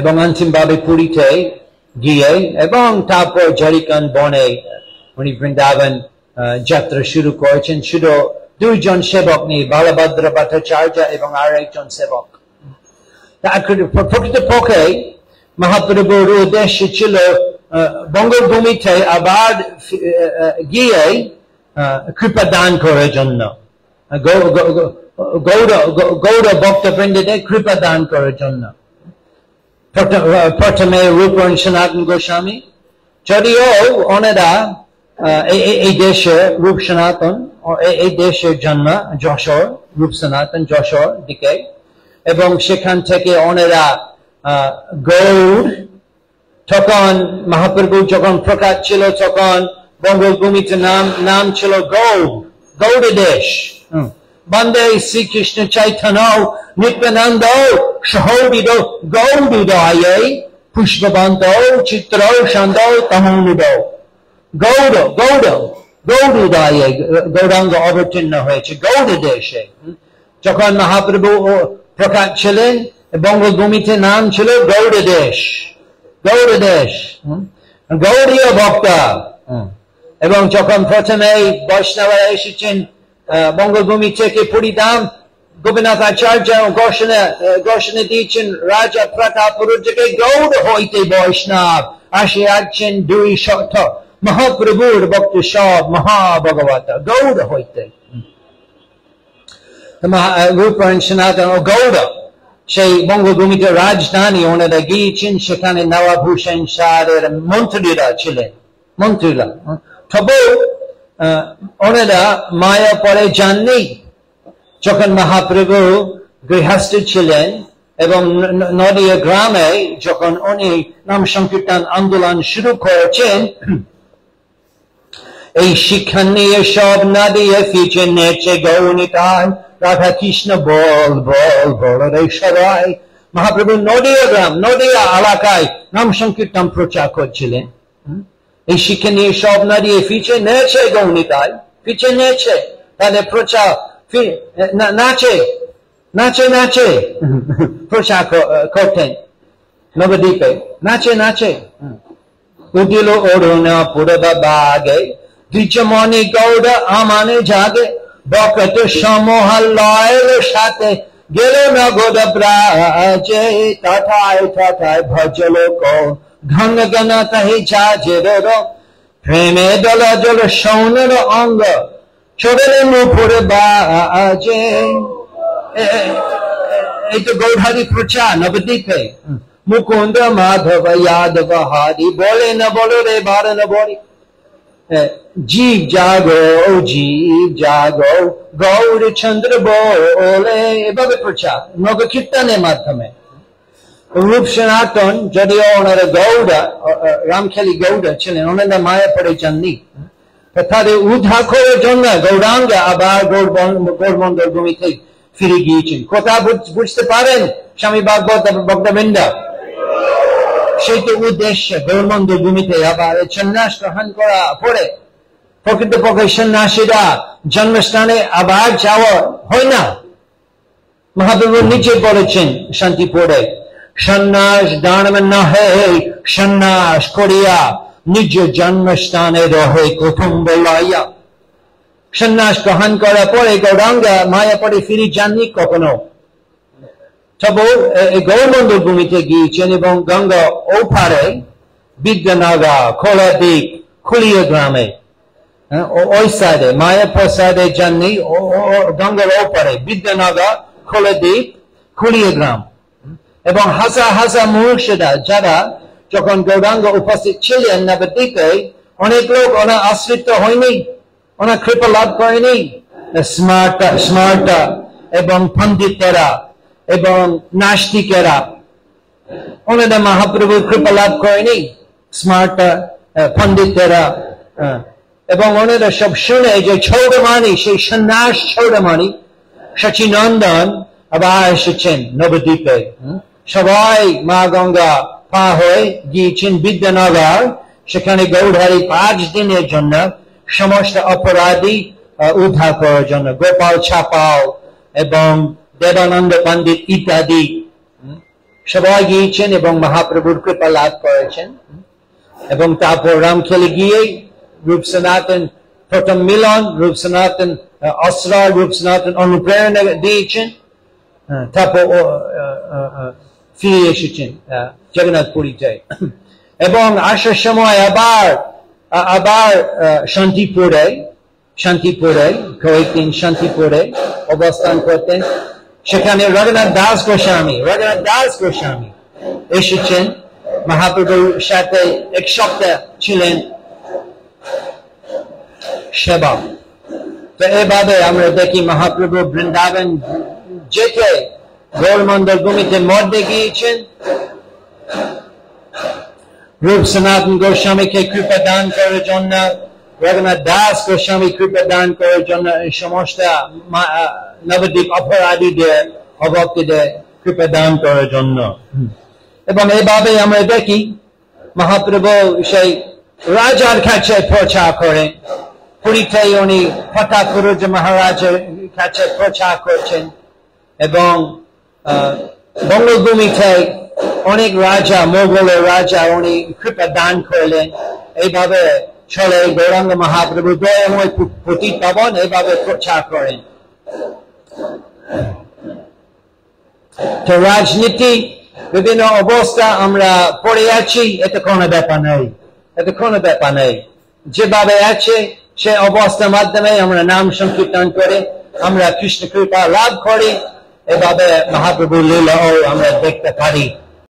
A: এবং অন্তিমভাবে পুরীতে গিয়ে এবং তারপর ঝাড়খণ্ড বনে উনি বৃন্দাবন যাত্রা শুরু করেছেন শুধু দুইজন সেবক নিয়ে, বলভদ্র ভট্টাচার্য এবং আর একজন সেবক। প্রকৃতপক্ষে মহাপ্রভুর উদ্দেশ্য ছিল বঙ্গভূমিতে আবার গিয়ে কৃপা দান করার জন্য, গৌড় ভক্তবৃন্দদের কৃপা দান করার জন্য। প্রথমে রূপরঞ্জন সনাতন গোস্বামী, যদিও ওনারা এই দেশে রূপ সনাতন, এই দেশের জন্য যশোর, রূপ সনাতন যশোর দিকে, এবং সেখান থেকে ওনারা গৌড়, তখন মহাপ্রভু যখন প্রকাশ ছিল তখন বঙ্গভূমিতে নাম ছিল গৌড় দেশ। বন্দে শ্রীকৃষ্ণ চৈতন্য নিত্যানন্দ সহবিদ গৌড়োদয়ে পুষ্পবন্ত চিত্র সন্দ তমোনুদ। গৌড়োদয়ে গৌরাঙ্গ অবতীর্ণ হয়েছে গৌড় দেশে। যখন মহাপ্রভু প্রকাশ ছিলেন বঙ্গভূমিতে নাম ছিল গৌড় দেশ, গৌড়ীয় ভক্ত। এবং যখন প্রথমে বৈষ্ণবরা এসেছেন বঙ্গভূমি থেকে পুরীধাম, গোপীনাথ আচার্য ঘোষণা দিয়েছেন রাজা প্রতাপরুদ্রকে গৌড় হইতে বৈষ্ণব আসিয়াছেন 200 মহাপ্রভুর ভক্ত সব মহাভগবত গৌড় হইতে। রূপরঞ্জন সনাতন ও গৌড় সেই বঙ্গভূমিতে রাজধানী ওনারা গিয়েছেন, সেখানে নবভূষণ সারের মন্ত্রীরা ছিলেন, মন্ত্রীরা। তবু ওনারা মায়াপুরে যাননি। যখন মহাপ্রভু গৃহস্থ ছিলেন এবং নদিয়া গ্রামে যখন উনি নাম সংকীর্তন আন্দোলন শুরু করেছেন, এই শিক্ষা নিয়ে সব নদিয়া ফিচে নেচে গৌনিতায় রাধা কৃষ্ণ বল বল বল রে সবাই। মহাপ্রভু নদিয়া গ্রাম, নদিয়া এলাকায় নাম সংকীর্তন প্রচার করছিলেন। এই শিক্ষা নিয়ে সব নদিয়া ফিচে নেচে গৌনিতায়, ফিচে নেচে তাদের প্রচার নাচে নাচে নাচে প্রচার করতেন নবদ্বীপে, নাচে নাচে। উদিল অরুণ পূর্ব বাগে দ্বিজমণি গৌড় আমানে জাগে, বকত সমূহ লয়ের সাথে গেল নগদ ব্রাজে, তথায় তথায় ভজল কো ঘন গণ তাহি যাজের প্রেমে দল জল সৌনের অঙ্গ চড়লে নুপুর বাজে। এই তো গৌড়হারি প্রচার নবদ্বীপে। মুকুন্দ মাধব यादव হারি বলে না বলো রে বার না বলে, জীব জাগো গৌর চন্দ্র বলে, এভাবে প্রচার নব কীর্তনের মাধ্যমে। রূপ সনাতন যদিও ওনারা গৌড়া, রামখেলি গৌড়া ছিলেন, ওনারা মায়াপুরে যাননি। তাদের উদ্ধার করার জন্য গৌরাঙ্গা আবার গৌড়মন্ডল ভূমিতে ফিরে গিয়েছেন। কথা বুঝতে পারেন স্বামী ভক্তবৃন্দ? সেই তো উদ্দেশ্য গৌড়মন্ডল ভূমিতে আবার সন্ন্যাস গ্রহণ করা পরে প্রকৃতপক্ষে সন্ন্যাসীরা জন্মস্থানে আবার যাওয়া হয় না। মহাপ্রভু নিচে বলেছেন শান্তিপুরে, সন্ন্যাস দানব নহে, সন্ন্যাস করিয়া নিজ জন্মস্থানে রহে কুটুম্ব লইয়া। সন্ন্যাস গ্রহণ করার পরে গৌরাঙ্গা মায়াপুরে ফিরে যাননি কখনো। তবু গৌড়মন্ডল ভূমিতে গিয়েছেন এবং গঙ্গা ওপারে বিদ্যানগর, খোলাদ্বীপ, খুলিয়া গ্রামে, ওই সাইডে মায়াপুর সাইডে যাননি, গঙ্গার ওপারে বিদ্যানগর, খোলাদ্বীপ, খুলিয়া গ্রাম। এবং হাজার হাজার মনুষ্যরা যারা যখন গৌরাঙ্গ উপস্থিত ছিলেন নবদ্বীপে, অনেক লোক ওনার আশ্রিত হয়নি, ওনার কৃপা লাভ করেনি। স্মার্ট এবং পণ্ডিতেরা এবং নাস্তিকেরা ওনারা মহাপ্রভুর কৃপা লাভ করেনি। স্মার্ট পণ্ডিতেরা এবং ওনারা সব শুনে যে ছৌড়মানি, সেই সন্ন্যাস ছৌড়মানি সচিনন্দন আবার এসেছেন নবদ্বীপে। সবাই মা গঙ্গা পা হয়ে গিয়েছেন বিদ্যানগর সেখানে গৌরহারি 5 দিনের জন্য সমস্ত অপরাধী উদ্ধার করার জন্য গোপাল ছাপাল এবং দেবানন্দ পণ্ডিত ইত্যাদি সবাই গিয়েছেন এবং মহাপ্রভুর কৃপা লাভ করেছেন। এবং তারপর রামখেলে গিয়ে রূপ সনাতন প্রথম মিলন, রূপ সনাতন আশ্রয়, রূপ সনাতন অনুপ্রেরণা দিয়েছেন, তারপর ফিরে এসেছেন জগন্নাথপুরীতে। এবং আসার সময় আবার শান্তিপুরে কয়েকদিন শান্তিপুরে অবস্থান করতেন। সেখানে রঘুনাথ দাস গোস্বামী এসেছেন, মহাপ্রভুর সাথে এক সপ্তাহ ছিলেন সেবা। তো এভাবে আমরা দেখি মহাপ্রভু বৃন্দাবন যেতে গৌরমন্ডল ভূমিতে মধ্যে গিয়েছেন, রূপ সনাতন গোস্বামীকে কৃপা দান করার জন্য, রঘুনাথ দাস গোস্বামী কৃপা দান করার জন্য, সমস্ত নবদ্বীপ অপরাধীদের অভক্তদের কৃপা দান করার জন্য। এবং এইভাবে আমরা দেখি মহাপ্রভু সেই রাজার কাছে প্রচার করেন। পুরীতে উনি ফটাকুরুজ মহারাজের কাছে প্রচার করছেন এবং বঙ্গভূমিতে অনেক রাজা, মোগলের রাজা উনি কৃপা দান করলেন। এইভাবে চলে গৌরাঙ্গ মহাপ্রভু দয়াময় পতিত পাবন এইভাবে প্রচার করেন। তো রাজনীতি বিভিন্ন অবস্থা আমরা পড়ে আছি, এটা কোনো ব্যাপার নেই, যেভাবে আছে সে অবস্থার মাধ্যমে আমরা নাম সংকীর্তন করে আমরা কৃষ্ণ কৃপা লাভ করি। এভাবে মহাপ্রভু লীলাও আমরা দেখতে পারি।